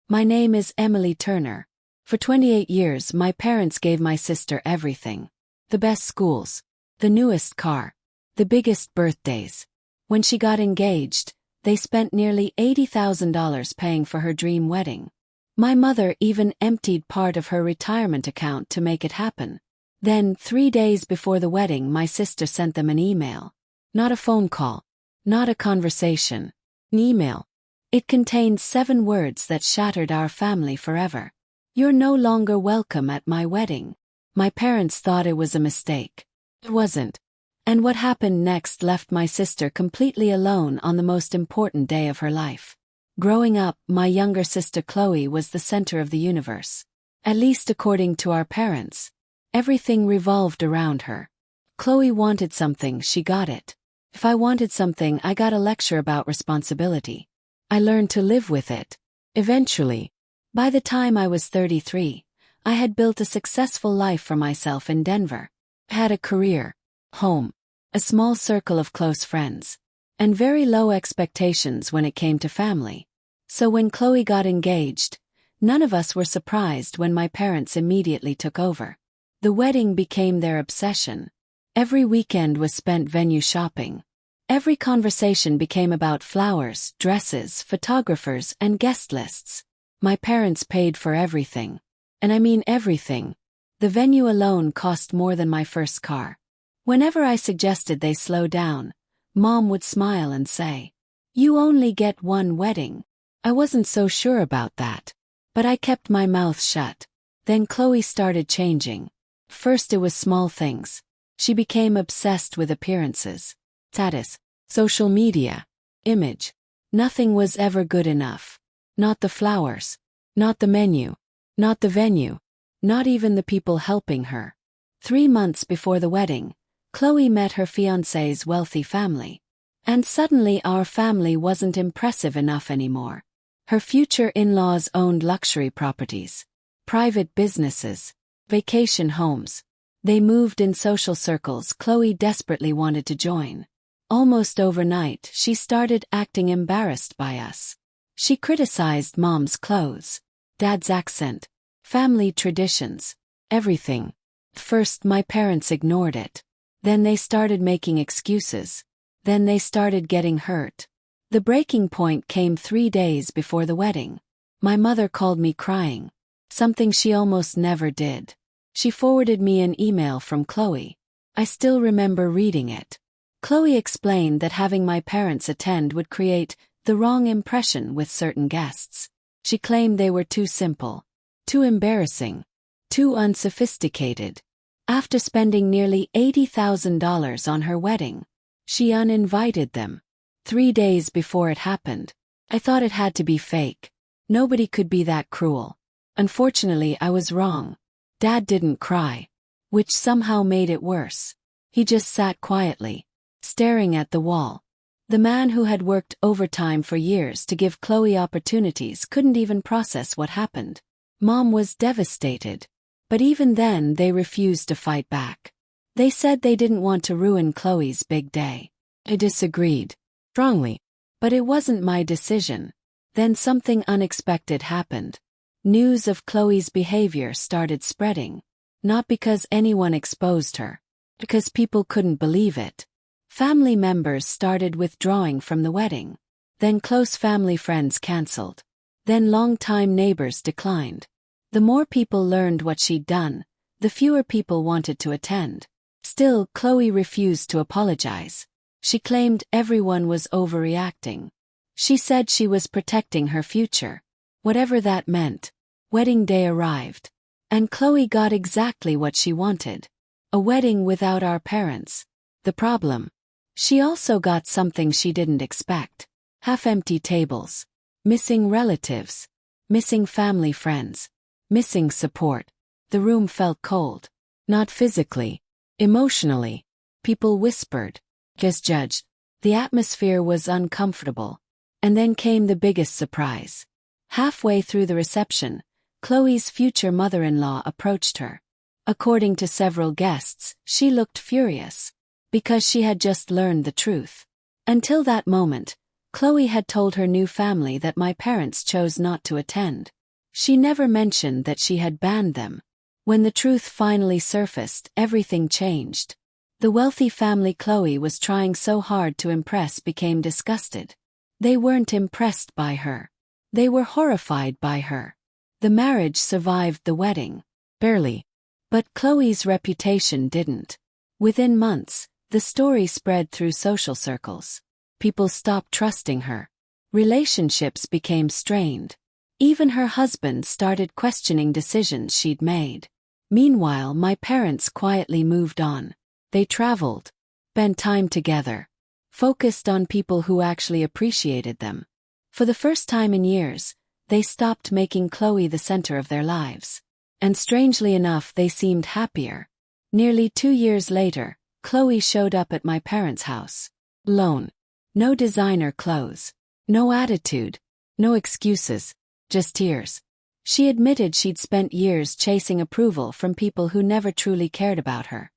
My name is Emily Turner. For 28 years, my parents gave my sister everything. The best schools, the newest car, the biggest birthdays. When she got engaged, they spent nearly $80,000 paying for her dream wedding. My mother even emptied part of her retirement account to make it happen. Then, 3 days before the wedding, my sister sent them an email. Not a phone call, not a conversation, an email. It contained 7 words that shattered our family forever. You're no longer welcome at my wedding. My parents thought it was a mistake. It wasn't. And what happened next left my sister completely alone on the most important day of her life. Growing up, my younger sister Chloe was the center of the universe. At least according to our parents. Everything revolved around her. Chloe wanted something, she got it. If I wanted something, I got a lecture about responsibility. I learned to live with it. Eventually, by the time I was 33, I had built a successful life for myself in Denver. I had a career, home, a small circle of close friends, and very low expectations when it came to family. So when Chloe got engaged, none of us were surprised when my parents immediately took over. The wedding became their obsession. Every weekend was spent venue shopping. Every conversation became about flowers, dresses, photographers, and guest lists. My parents paid for everything. And I mean everything. The venue alone cost more than my first car. Whenever I suggested they slow down, Mom would smile and say, "You only get one wedding." I wasn't so sure about that. But I kept my mouth shut. Then Chloe started changing. First it was small things. She became obsessed with appearances. Status, social media, image. Nothing was ever good enough. Not the flowers, not the menu, not the venue, not even the people helping her. 3 months before the wedding, Chloe met her fiancé's wealthy family. And suddenly our family wasn't impressive enough anymore. Her future in-laws owned luxury properties, private businesses, vacation homes. They moved in social circles Chloe desperately wanted to join. Almost overnight, she started acting embarrassed by us. She criticized Mom's clothes, Dad's accent, family traditions, everything. First, my parents ignored it. Then they started making excuses. Then they started getting hurt. The breaking point came 3 days before the wedding. My mother called me crying. Something she almost never did. She forwarded me an email from Chloe. I still remember reading it. Chloe explained that having my parents attend would create the wrong impression with certain guests. She claimed they were too simple, too embarrassing, too unsophisticated. After spending nearly $80,000 on her wedding, she uninvited them. 3 days before it happened. I thought it had to be fake. Nobody could be that cruel. Unfortunately, I was wrong. Dad didn't cry, which somehow made it worse. He just sat quietly, staring at the wall. The man who had worked overtime for years to give Chloe opportunities couldn't even process what happened. Mom was devastated. But even then they refused to fight back. They said they didn't want to ruin Chloe's big day. I disagreed. Strongly. But it wasn't my decision. Then something unexpected happened. News of Chloe's behavior started spreading. Not because anyone exposed her. Because people couldn't believe it. Family members started withdrawing from the wedding. Then close family friends canceled. Then longtime neighbors declined. The more people learned what she'd done, the fewer people wanted to attend. Still, Chloe refused to apologize. She claimed everyone was overreacting. She said she was protecting her future. Whatever that meant. Wedding day arrived. And Chloe got exactly what she wanted. A wedding without our parents. The problem. She also got something she didn't expect. Half-empty tables. Missing relatives. Missing family friends. Missing support. The room felt cold. Not physically. Emotionally. People whispered. Just judged. The atmosphere was uncomfortable. And then came the biggest surprise. Halfway through the reception, Chloe's future mother-in-law approached her. According to several guests, she looked furious. Because she had just learned the truth. Until that moment, Chloe had told her new family that my parents chose not to attend. She never mentioned that she had banned them. When the truth finally surfaced, everything changed. The wealthy family Chloe was trying so hard to impress became disgusted. They weren't impressed by her. They were horrified by her. The marriage survived the wedding. Barely. But Chloe's reputation didn't. Within months, the story spread through social circles. People stopped trusting her. Relationships became strained. Even her husband started questioning decisions she'd made. Meanwhile, my parents quietly moved on. They traveled, spent time together, focused on people who actually appreciated them. For the first time in years, they stopped making Chloe the center of their lives. And strangely enough, they seemed happier. Nearly 2 years later, Chloe showed up at my parents' house. Alone. No designer clothes. No attitude. No excuses. Just tears. She admitted she'd spent years chasing approval from people who never truly cared about her.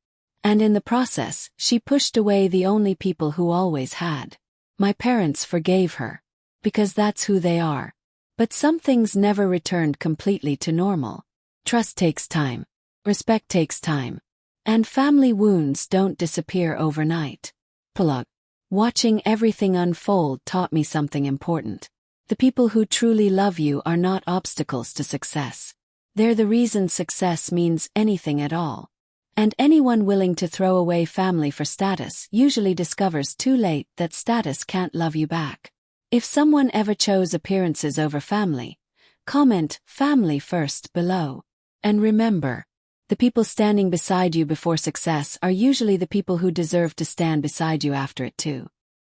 And in the process, she pushed away the only people who always had. My parents forgave her. Because that's who they are. But some things never returned completely to normal. Trust takes time. Respect takes time. And family wounds don't disappear overnight. Prologue. Watching everything unfold taught me something important. The people who truly love you are not obstacles to success. They're the reason success means anything at all. And anyone willing to throw away family for status usually discovers too late that status can't love you back. If someone ever chose appearances over family, comment "family first" below. And remember, the people standing beside you before success are usually the people who deserve to stand beside you after it too.